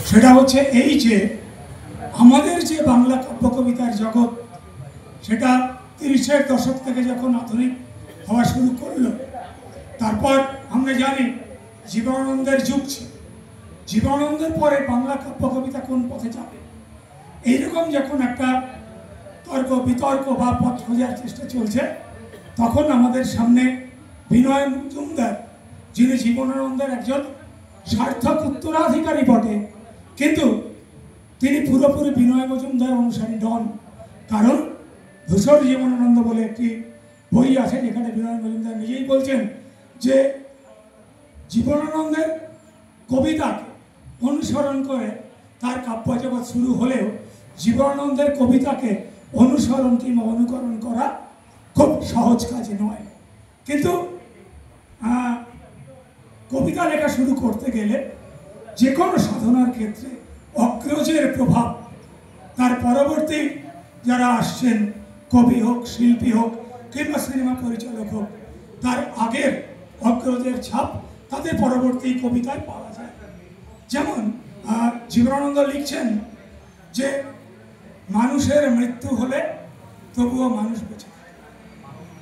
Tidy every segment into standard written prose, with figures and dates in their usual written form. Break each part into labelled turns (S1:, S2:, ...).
S1: সেটা হচ্ছে এই যে আমাদের যে বাংলা কাব্য কবিতার জগৎ সেটা ৩০-এর দশক থেকে যখন আধুনিক হওয়া শুরু করলো, তারপর আমরা জানি জীবনানন্দের যুগ ছিল। জীবনানন্দের পরে বাংলা কাব্য কবিতা কোন পথে যাবে, এইরকম যখন একটা তর্ক বিতর্ক বা পথ খোঁজার চেষ্টা চলছে, তখন আমাদের সামনে বিনয় মজুমদার, যিনি জীবনানন্দের একজন সার্থক উত্তরাধিকারী বটে, কিন্তু তিনি পুরোপুরি বিনয় মজুমদার অনুসারী নন। কারণ ধূসর জীবনানন্দ বলে একটি বই আছে, যেখানে বিনয় মজুমদার নিজেই বলছেন যে জীবনানন্দের কবিতাকে অনুসরণ করে তার কাব্য জগৎ শুরু হলেও জীবনানন্দের কবিতাকে অনুসরণ কিংবা অনুকরণ করা খুব সহজ কাজ নয়। কিন্তু কবিতা লেখা শুরু করতে গেলে যে কোনো সাধনার ক্ষেত্রে অগ্রজের প্রভাব, তার পরবর্তী যারা আসছেন কবি হোক, শিল্পী হোক কিংবা সিনেমা পরিচালক হোক, তার আগের অগ্রজের ছাপ তাদের পরবর্তী কবিতায় পাওয়া যায়। যেমন জীবনানন্দ লিখছেন যে মানুষের মৃত্যু হলে তবুও মানুষ বেঁচে থাকে।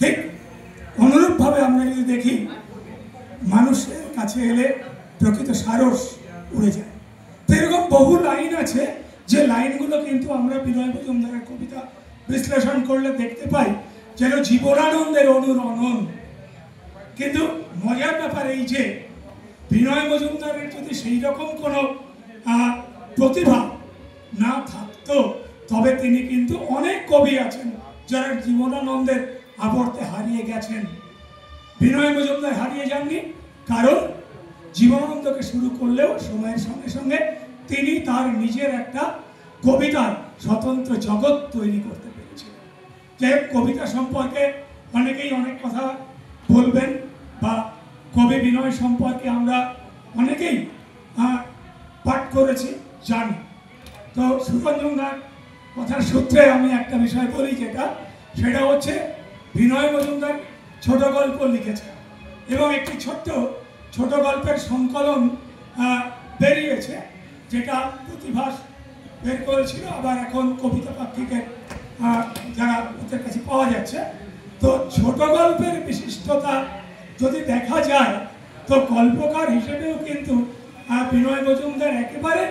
S1: ঠিক অনুরূপভাবে আমরা যদি দেখি, মানুষের কাছে এলে প্রকৃত সারস উড়ে যায়। তো এরকম বহু লাইন আছে যে লাইনগুলো কিন্তু আমরা বিনয় মজুমদারের কবিতা বিশ্লেষণ করলে দেখতে পাই যেন জীবনানন্দের অনুরণন। কিন্তু মজার ব্যাপার এই যে বিনয় মজুমদারের যদি সেই রকম কোনো প্রতিভা না থাকতো, তবে তিনি কিন্তু অনেক কবি আছেন যারা জীবনানন্দের আবর্তে হারিয়ে গেছেন। বিনয় মজুমদার হারিয়ে যাননি, কারণ জীবনানন্দকে শুরু করলেও সময়ের সঙ্গে সঙ্গে তিনি তার নিজের একটা কবিতার স্বতন্ত্র জগৎ তৈরি করতে পেরেছিলেন। যে কবিতা সম্পর্কে অনেকেই অনেক কথা বলবেন, বা কবি বিনয় সম্পর্কে আমরা অনেকেই পাঠ করেছি, জানি। তো সুরঞ্জনদার কথার সূত্রে আমি একটা বিষয় বলি, সেটা হচ্ছে বিনয় মজুমদার ছোট গল্প লিখেছে এবং একটি ছোট গল্পের সংকলন বেরিয়েছে, যেটা প্রতিভাস বের করেছিল, আবার এখন কবিতা পাক্ষিকের যারা ওদের কাছে পাওয়া যাচ্ছে। তো ছোট গল্পের বিশিষ্টতা যদি দেখা যায়, তো গল্পকার হিসেবেও কিন্তু বিনয় মজুমদার একেবারে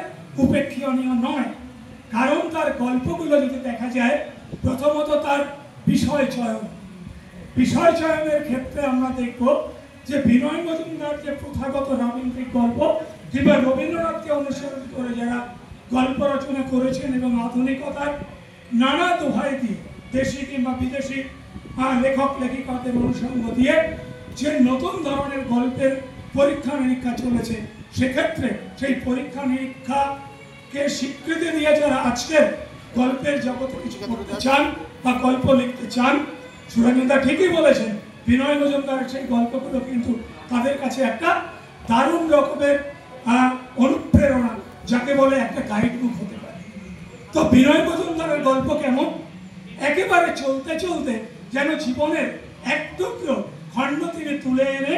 S1: উপেক্ষণীয় নয়। কারণ তার গল্পগুলো যদি দেখা যায়, প্রথমত তার বিষয় চয়নের ক্ষেত্রে আমরা দেখব যে বিনয় মজুমদার যে প্রথাগত রবীন্দ্রিক গল্প কিংবা রবীন্দ্রনাথকে অনুসরণ করে যারা গল্প রচনা করেছেন এবং আধুনিকতার নানা দোহাই দিয়ে দেশি কিংবা বিদেশি লেখক লেখিকাদের অনুসঙ্গ দিয়ে যে নতুন ধরনের গল্পের পরীক্ষা নিরীক্ষা চলেছে, সেক্ষেত্রে সেই পরীক্ষা নিরীক্ষাকে স্বীকৃতি দিয়ে যারা আজকের গল্পের জগতে কিছু করতে চান বা গল্প লিখতে চান, সুরঞ্জনদা ঠিকই বলেছেন, বিনয় মজুমদারের সেই গল্পগুলো কিন্তু তাদের কাছে একটা দারুণ রকমের অনুপ্রেরণা, যাকে বলে একটা গাইড বুক হতে পারে। তো বিনয় মজুমদারের গল্প কেমন, একেবারে চলতে চলতে যেন জীবনের এক টুকরো খণ্ড তিনি তুলে এনে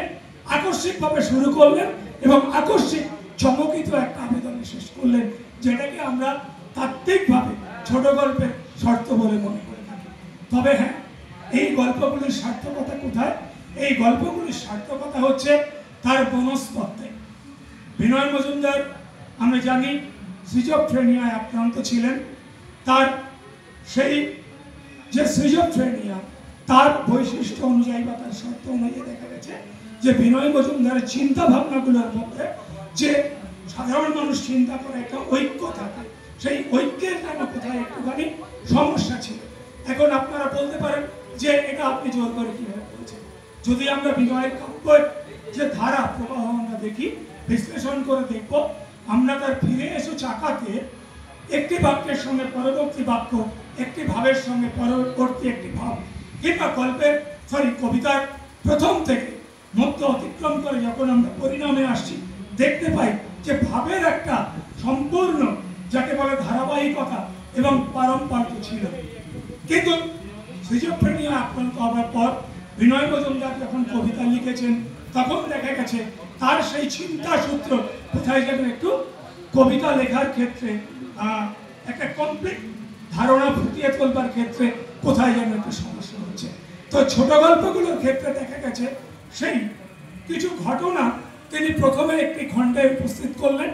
S1: আকস্মিকভাবে শুরু করলেন এবং আকস্মিক চমকিত একটা আবেদনে শেষ করলেন, যেটাকে আমরা তাত্ত্বিকভাবে ছোট গল্পের শর্ত বলে মনে করে থাকি। তবে হ্যাঁ, এই গল্পগুলির সার্থকতা কোথায়? এই গল্পগুলির সার্থকতা হচ্ছে তার বনস্তত্ত্বে। বিনয় মজুমদার আমরা জানি সিজোফ্রেনিয়ায় আক্রান্ত ছিলেন। তার সেই যে সিজোফ্রেনিয়া, তার বৈশিষ্ট্য অনুযায়ী বা তার শর্ত অনুযায়ী দেখা গেছে যে বিনয় মজুমদারের চিন্তা ভাবনাগুলোর মধ্যে যে সাধারণ মানুষ চিন্তা করে একটা ঐক্য থাকে, সেই ঐক্যের নামে কোথায় একটুখানি সমস্যা ছিল। এখন আপনারা বলতে পারেন যে এটা আপনি জোর করে কিভাবে বলছেন। যদি আমরা বিনয়ের কাব্যের যে ধারা প্রবাহ আমরা দেখি, বিশ্লেষণ করে দেখব, আমরা তার ফিরে এসো চাকাতে একটি বাক্যের সঙ্গে পরবর্তী বাক্য, একটি ভাবের সঙ্গে পরবর্তী একটি ভাব, কিংবা কবিতার প্রথম থেকে মধ্য অতিক্রম করে যখন আমরা পরিণামে আসছি, দেখতে পাই যে ভাবের একটা সম্পূর্ণ, যাকে বলে ধারাবাহিকতা এবং পারম্পর্য ছিল। কিন্তু সিজোফ্রেনিয়া আক্রান্ত হওয়ার পর বিনয় মজুমদার যখন কবিতা লিখেছেন, তখন দেখা গেছে তার সেই চিন্তা সূত্র কোথায় যেন একটু কবিতা লেখার ক্ষেত্রে একটা কমপ্লিট ধারণা ফুটিয়ে তোলবার ক্ষেত্রে কোথায় যেন একটা সমস্যা হচ্ছে। তো ছোট গল্পগুলোর ক্ষেত্রে দেখা গেছে সেই কিছু ঘটনা তিনি প্রথমে একটি খণ্ডে উপস্থিত করলেন,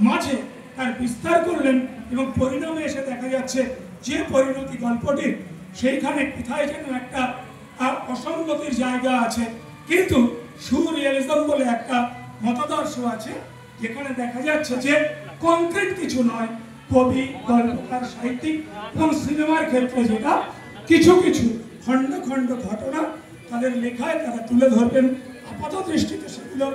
S1: মাঝে তার বিস্তার করলেন এবং পরিণামে এসে দেখা যাচ্ছে যে পরিণতি গল্পটির সেইখানে কোথায় যেন একটা অসঙ্গতির জায়গা আছে। কিন্তু সুরিয়ালিজম বলে একটা মতাদর্শ আছে যেখানে দেখা যাচ্ছে যে কংক্রিট কিছু নয়, কবি, গল্পকার, সাহিত্যিক এবং সিনেমার ক্ষেত্রে যেটা কিছু কিছু খণ্ড খণ্ড ঘটনা তাদের লেখায় তারা তুলে ধরবেন। আপাত দৃষ্টিতে সেগুলো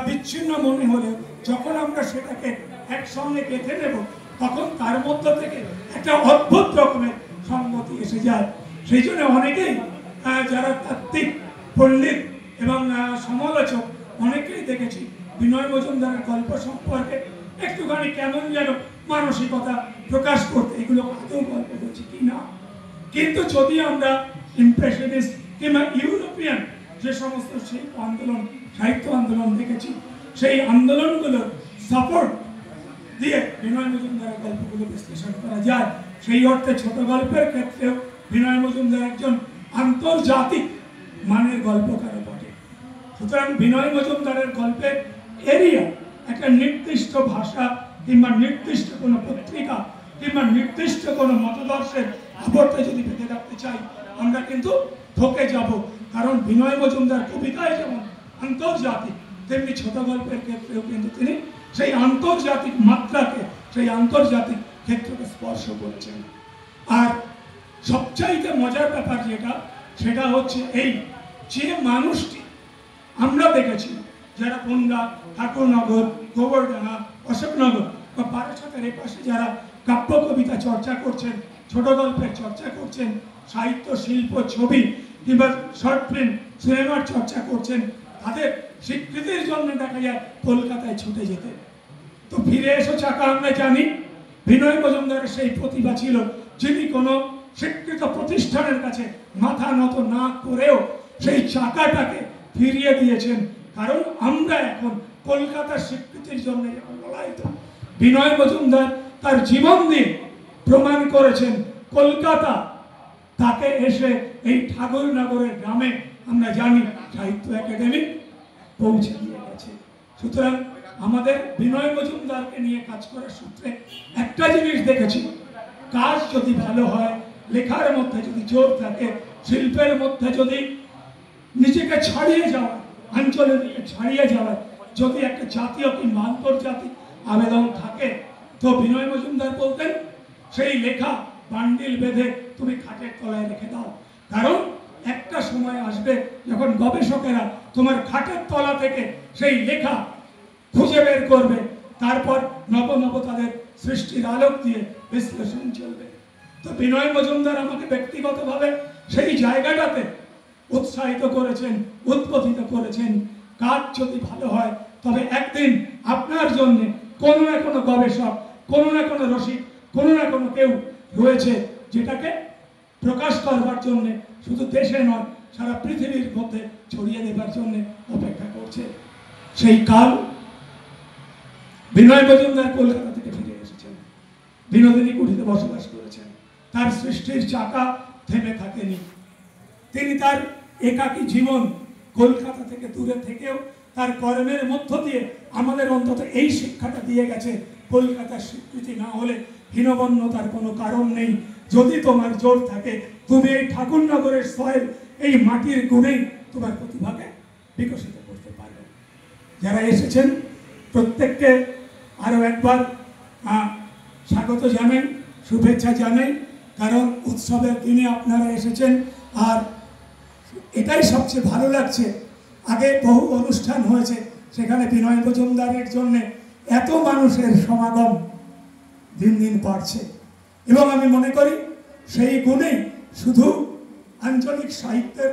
S1: বিচ্ছিন্ন মনে হলে যখন আমরা সেটাকে একসঙ্গে গেঁথে নেব তখন তার মধ্য থেকে একটা অদ্ভুত রকমের সংগতি এসে যায়। সেই জন্য অনেকেই যারা তাত্ত্বিক, পণ্ডিত এবং সমালোচক অনেকেই দেখেছি বিনয় মজুমদারের গল্প সম্পর্কে একটুখানি কেমন যেন মানসিকতা প্রকাশ করতে, এগুলো আদৌ গল্প বলছি কি না। কিন্তু যদি আমরা ইমপ্রেশনিস্ট কিংবা ইউরোপিয়ান যে সমস্ত শিল্প আন্দোলন, সাহিত্য আন্দোলন দেখেছি, সেই আন্দোলনগুলোর সাপোর্ট দিয়ে বিনয় মজুমদারের গল্পগুলো বিশ্লেষণ করা যায়। সেই অর্থে ছোট গল্পের ক্ষেত্রেও বিনয় মজুমদার একজন আন্তর্জাতিক মানের গল্পকার বটে। সুতরাং বিনয় মজুমদারের গল্পের এরিয়া একটা নির্দিষ্ট ভাষা কিংবা নির্দিষ্ট কোনো পত্রিকা কিংবা নির্দিষ্ট কোনো মতাদর্শের আবর্তে যদি বেঁধে রাখতে চাই আমরা কিন্তু ঠকে যাব। কারণ বিনয় মজুমদার কবিতায় যেমন আন্তর্জাতিক, তেমনি ছোট গল্পের ক্ষেত্রেও কিন্তু তিনি সেই আন্তর্জাতিক মাত্রাকে, সেই আন্তর্জাতিক ক্ষেত্রকে স্পর্শ করেছেন। আর সবচাইতে মজার ব্যাপার যেটা, সেটা হচ্ছে এই যে মানুষটি আমরা দেখেছি যারা বনগাঁ, ঠাকুরনগর, গোবরডাঙ্গা, অশোকনগর বা বারাসাতের এই পাশে যারা কাব্য কবিতা চর্চা করছেন, ছোট গল্পের চর্চা করছেন, সাহিত্য, শিল্প, ছবি কিংবা শর্ট ফিল্ম, সিনেমার চর্চা করছেন, তাদের স্বীকৃতির জন্য দেখা যায় কলকাতায় ছুটে যেতে। তো ফিরে এসো চাকা আমরা জানি বিনয় মজুমদারের সেই প্রতিভা ছিল, যিনি কোনো স্বীকৃত প্রতিষ্ঠানের কাছে মাথা নত না করেও সেই চাকাটাকে ফিরিয়ে দিয়েছেন। কারণ আমরা এখন কলকাতার স্বীকৃতির জন্য লড়াইত। বিনয় মজুমদার তার জীবন দিয়ে প্রমাণ করেছেন কলকাতা তাকে এসে এই ঠাকুরনগরের গ্রামে আমরা জানি সাহিত্য একাডেমি পৌঁছে দিয়ে গেছে। সুতরাং আমাদের বিনয় মজুমদারকে নিয়ে কাজ করার সূত্রে একটা জিনিস দেখেছি, কাজ যদি ভালো হয়, লেখার মধ্যে যদি জোর থাকে, শিল্পের মধ্যে যদি নিজেকে ছাড়িয়ে যাওয়া, অঞ্চলের দিকে ছাড়িয়ে যাওয়া যদি একটা জাতীয় কিংবা আন্তর্জাতিক আবেদন থাকে, তো বিনয় মজুমদার বলতেন সেই লেখা বান্ডিল বেঁধে তুমি খাটের তলায় রেখে দাও। কারণ একটা সময় আসবে যখন গবেষকেরা তোমার খাটের তলা থেকে সেই লেখা খুঁজে বের করবে, তারপর নব নব তাদের সৃষ্টির আলোক দিয়ে বিশ্লেষণ চলবে। তো বিনয় মজুমদার আমাকে ব্যক্তিগতভাবে সেই জায়গাটাতে উৎসাহিত করেছেন, উদ্বোধিত করেছেন। কাজ যদি ভালো হয় তবে একদিন আপনার জন্য কোনো না কোনো গবেষক, কোনো না কোনো রসিক, কোনো না কোনো কেউ রয়েছে যেটাকে প্রকাশ করবার জন্য শুধু দেশে নয় সারা পৃথিবীর মধ্যে ছড়িয়ে দেবার জন্য অপেক্ষা করছে। সেই কাল বিনয় মজুমদার কলকাতা থেকে ফিরে এসেছেন, বিনোদিনী কুঠিতে বসবাস করেছেন। তার সৃষ্টির চাকা থেমে থাকেনি। তিনি তার একাকী জীবন কলকাতা থেকে দূরে থেকেও তার কর্মের মধ্য দিয়ে আমাদের অন্তত এই শিক্ষাটা দিয়ে গেছে, কলকাতার স্বীকৃতি না হলে হীনবন্যতার কোনো কারণ নেই। যদি তোমার জোর থাকে তুমি এই ঠাকুরনগরের সয়েল, এই মাটির গুণেই তোমার প্রতিভাকে বিকশিত করতে পারবে। যারা এসেছেন প্রত্যেককে আরও একবার স্বাগত জানাই, শুভেচ্ছা জানাই। কারণ উৎসবের দিনে আপনারা এসেছেন। আর এটাই সবচেয়ে ভালো লাগছে, আগে বহু অনুষ্ঠান হয়েছে সেখানে বিনয় মজুমদারের জন্য এত মানুষের সমাগম দিন দিন বাড়ছে। এবং আমি মনে করি সেই গুণেই শুধু আঞ্চলিক সাহিত্যের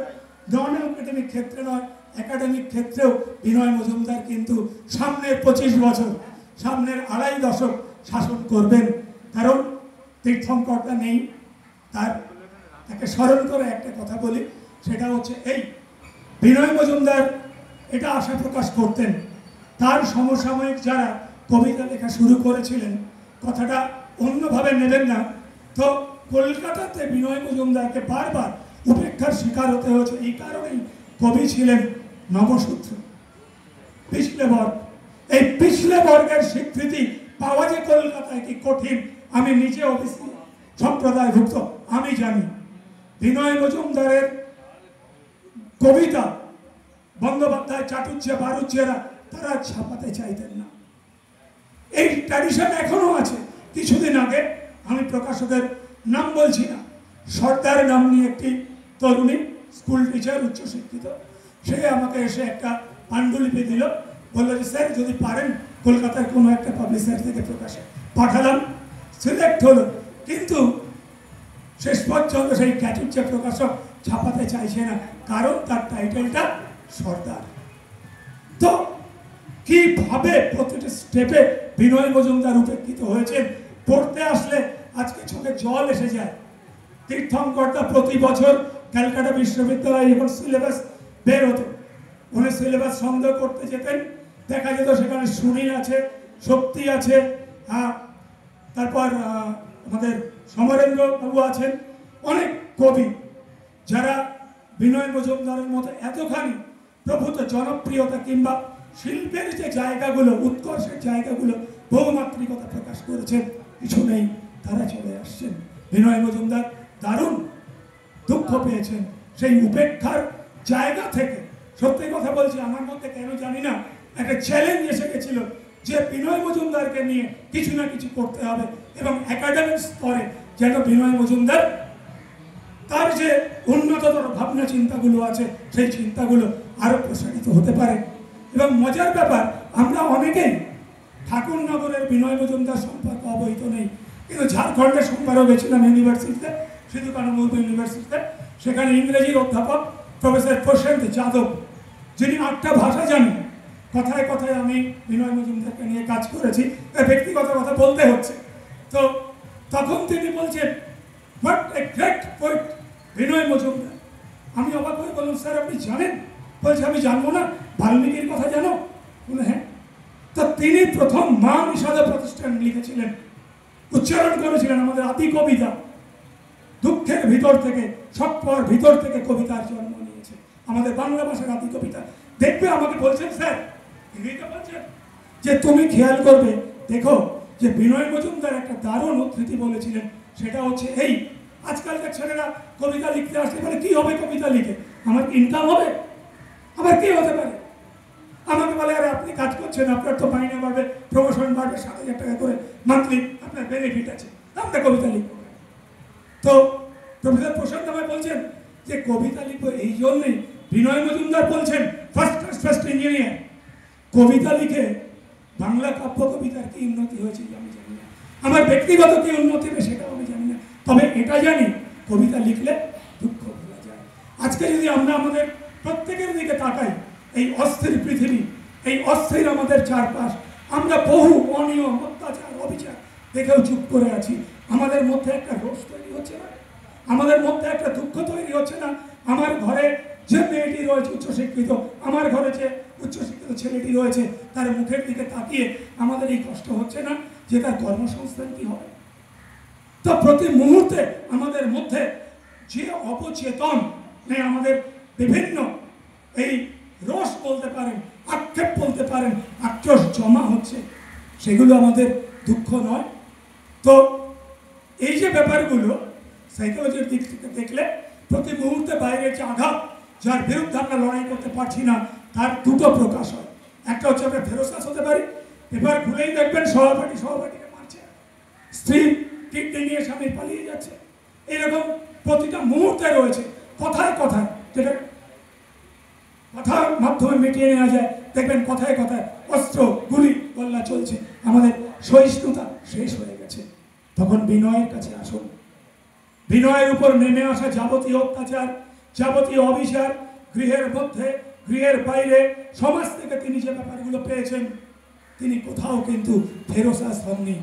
S1: নন একাডেমিক ক্ষেত্রে নয়, একাডেমিক ক্ষেত্রেও বিনয় মজুমদার কিন্তু সামনের 25 বছর, সামনের 2.5 দশক শাসন করবেন। কারণ তীর্থঙ্করটা নেই। তাকে স্মরণ করে একটা কথা বলি, সেটা হচ্ছে এই বিনয় মজুমদার এটা আশা প্রকাশ করতেন তার সমসাময়িক যারা কবিতা লেখা শুরু করেছিলেন, কথাটা অন্যভাবে নেবেন না। তো কলকাতাতে বিনয় মজুমদারকে বারবার উপেক্ষার শিকার হতে হয়েছে এই কারণেই কবি ছিলেন নবসূত্র, পিছলে বর্গ। এই পিছলে বর্গের স্বীকৃতি পাওয়া যে কলকাতায় কি কঠিন আমি নিজে ওবিসি সম্প্রদায়ভুক্ত আমি জানি। বিনয় মজুমদারের কবিতা বন্দ্যোপাধ্যায়, চাটুজ্জে, বারুজ্জেরা তারা ছাপাতে চাইতেন না। এই ট্র্যাডিশন এখনো আছে। কিছুদিন আগে আমি প্রকাশকের নাম বলছি না, সর্দার নাম নিয়ে একটি তরুণী স্কুল টিচার, উচ্চশিক্ষিত, সে আমাকে এসে একটা পাণ্ডুলিপি দিল, বললো যে স্যার যদি পারেন কলকাতার কোনো একটা পাবলিশার থেকে প্রকাশে পাঠালাম, সিলেক্ট হলো, কিন্তু শেষ পর্যন্ত সেই চাটুজ্জে প্রকাশক ছাপাতে চাইছে না, কারণ তার টাইটেলটা সর্দার। তো কিভাবে প্রতিটি স্টেপে বিনয় মজুমদার উপেক্ষিত হয়েছেন পড়তে আসলে আজকে চোখে জল এসে যায়। তীর্থঙ্করদা প্রতি বছর ক্যালকাটা বিশ্ববিদ্যালয়ে যখন সিলেবাস বের হতো, উনি সিলেবাস সন্দেহ করতে যেতেন, দেখা যেত সেখানে সুনীল আছে, শক্তি আছে, তারপর আমাদের সমরেন্দ্র বাবু আছেন, অনেক কবি যারা বিনয় মজুমদারের মতো এতখানি প্রভূত জনপ্রিয়তা কিংবা শিল্পের যে জায়গাগুলো, উৎকর্ষের জায়গাগুলো, বহুমাত্রিকতা প্রকাশ করেছেন, কিছু নেই, তারা চলে আসছেন। বিনয় মজুমদার দারুণ দুঃখ পেয়েছেন সেই উপেক্ষার জায়গা থেকে। সত্যি কথা বলছি, আমার মধ্যে কেন জানি না একটা চ্যালেঞ্জ এসে গেছিল যে বিনয় মজুমদারকে নিয়ে কিছু না কিছু করতে হবে, এবং একাডেমিক স্তরে যেন বিনয় মজুমদার তার যে উন্নততর ভাবনা চিন্তাগুলো আছে সেই চিন্তাগুলো আরো প্রসারিত হতে পারে। এবং মজার ব্যাপার, আমরা অনেকেই ঠাকুরনগরের বিনয় মজুমদার সম্পর্কে অবহিত নেই, কিন্তু ঝাড়খণ্ডে সোমবারও গেছিলাম ইউনিভার্সিটিতে, সিধু কানু মুর্মু ইউনিভার্সিটিতে, সেখানে ইংরেজির অধ্যাপক প্রফেসর প্রশান্ত যাদব, যিনি 8টা ভাষা জানেন, কথায় কথায় আমি বিনয় মজুমদারকে নিয়ে কাজ করেছি, ব্যক্তিগত কথা বলতে হচ্ছে। তো তখন তিনি বলছেন হোয়াট এ গ্রেট পোয়েট বিনয় মজুমদার। আমি অবাক হয়ে বললাম স্যার আপনি জানেন? বলছে আমি জানবো না, বাল্মীকির কথা জানো? বলে হ্যাঁ। তো তিনি প্রথম মা নিষাদা প্রতিষ্ঠান লিখেছিলেন, উচ্চারণ করেছিলেন আমাদের আদি কবিতা। দুঃখের ভিতর থেকে, সপ্পর ভিতর থেকে কবিতার জন্ম নিয়েছে আমাদের বাংলা ভাষার আদি কবিতা। দেখবে আমাকে বলছেন স্যার, হিন্দিতে বলছেন যে তুমি খেয়াল করবে, দেখো যে বিনয় মজুমদার একটা দারুণ উদ্ধৃতি বলেছিলেন, সেটা হচ্ছে এই, আজকালকার ছেলেরা কবিতা লিখতে আসলে বলে কি হবে কবিতা লিখে, আমার ইনকাম হবে, আমার কি হতে পারে? আমাকে বলে আরে আপনি কাজ করছেন, আপনার তো মাইনে বাড়বে, প্রমোশন বাড়বে, 7,000 টাকা করে মান্থলি আপনার বেনিফিট আছে, আমরা কবিতা লিখবো। তো প্রফেসর প্রশান্ত আমায় বলছেন যে কবিতা লিখবো এই জন্যই। বিনয় মজুমদার বলছেন ফার্স্ট ইঞ্জিনিয়ার, কবিতা লিখে বাংলা কাব্য কবিতার কি উন্নতি হয়েছে আমি জানি না, আমার ব্যক্তিগত কি উন্নতি হবে সেটাও আমি জানি না, তবে এটা জানি কবিতা লিখলে দুঃখ ভোলা যায়। আজকে যদি আমরা আমাদের প্রত্যেকের দিকে তাকাই, এই অস্থির পৃথিবী, এই অস্থির আমাদের চারপাশ, আমরা বহু অনিয়ম, অত্যাচার, অবিচার দেখেও চুপ করে আছি। আমাদের মধ্যে একটা রোষ তৈরি হচ্ছে না, আমাদের মধ্যে একটা দুঃখ তৈরি হচ্ছে না। আমার ঘরে যে মেয়েটি রয়েছে উচ্চশিক্ষিত, আমার ঘরে যে উচ্চশিক্ষিত ছেলেটি রয়েছে, তার মুখের দিকে তাকিয়ে আমাদের এই কষ্ট হচ্ছে না যে তার কর্মসংস্থান কি হবে? তো প্রতি মুহূর্তে আমাদের মধ্যে যে অবচেতন আমাদের বিভিন্ন এই রস বলতে পারেন, আক্ষেপ বলতে পারেন, আক্রোশ জমা হচ্ছে, সেগুলো আমাদের দুঃখ নয়। তো এই যে ব্যাপারগুলো সাইকোলজির দিক থেকে দেখলে প্রতি মুহূর্তে বাইরের যে আঘাত, যার বিরুদ্ধে আমরা লড়াই করতে পারছি না, তার দুটো প্রকাশ হয়। একটা হচ্ছে আমরা ফেরোসাস হতে পারি, পেপার খুলেই দেখবেন সহপাঠীকে মারছে, স্ত্রী কিডনি নিয়ে স্বামী পালিয়ে যাচ্ছে, এরকম প্রতিটা মুহূর্তে রয়েছে। কথায় কথায়, যেটা কথার মাধ্যমে মিটিয়ে নেওয়া যায়, দেখবেন কথায় কথায় অস্ত্র, গুলি, গোল্লা চলছে। আমাদের সহিষ্ণুতা শেষ হয়ে গেছে। তখন বিনয়ের কাছে আসুন। বিনয়ের উপর নেমে আসা যাবতীয় অত্যাচার, যাবতীয় অবিচার, গৃহের মধ্যে, গৃহের বাইরে, সমাজ থেকে তিনি যে ব্যাপারগুলো পেয়েছেন, তিনি কোথাও কিন্তু ফেরোসাস হননি,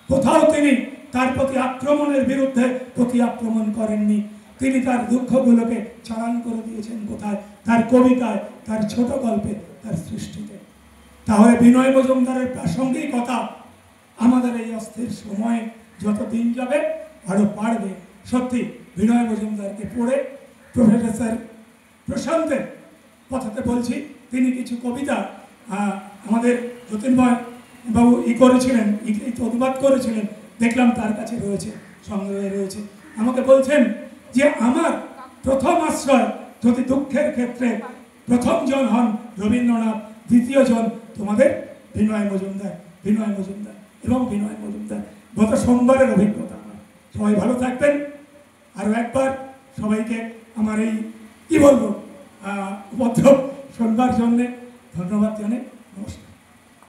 S1: কোথাও তিনি তার প্রতি আক্রমণের বিরুদ্ধে প্রতি আক্রমণ করেননি। তিনি তার দুঃখগুলোকে চালান করে দিয়েছেন কোথায়? তার কবিতায়, তার ছোট গল্পে, তার সৃষ্টিতে। তাহলে বিনয় মজুমদারের প্রাসঙ্গিকতা আমাদের এই অস্থির সময়ে যত দিন যাবে আরো বাড়বে। সত্যি বিনয় মজুমদারকে পড়ে প্রফেসর প্রশান্তের কথাতে বলছি, তিনি কিছু কবিতা আমাদের জ্যোতির্ময় বাবু করেছিলেন, অনুবাদ করেছিলেন, দেখলাম তার কাছে রয়েছে, সংগ্রহে রয়েছে। আমাকে বলছেন যে আমার প্রথম আশ্রয় যদি দুঃখের ক্ষেত্রে প্রথম জন হন রবীন্দ্রনাথ, দ্বিতীয় জন তোমাদের বিনয় মজুমদার, বিনয় মজুমদার এবং বিনয় মজুমদার। গত সোমবারের অভিজ্ঞতা আমার। সবাই ভালো থাকবেন। আরও একবার সবাইকে আমার এই কি বলবো উপদ্রব শোনবার জন্যে ধন্যবাদ জানাই। নমস্কার।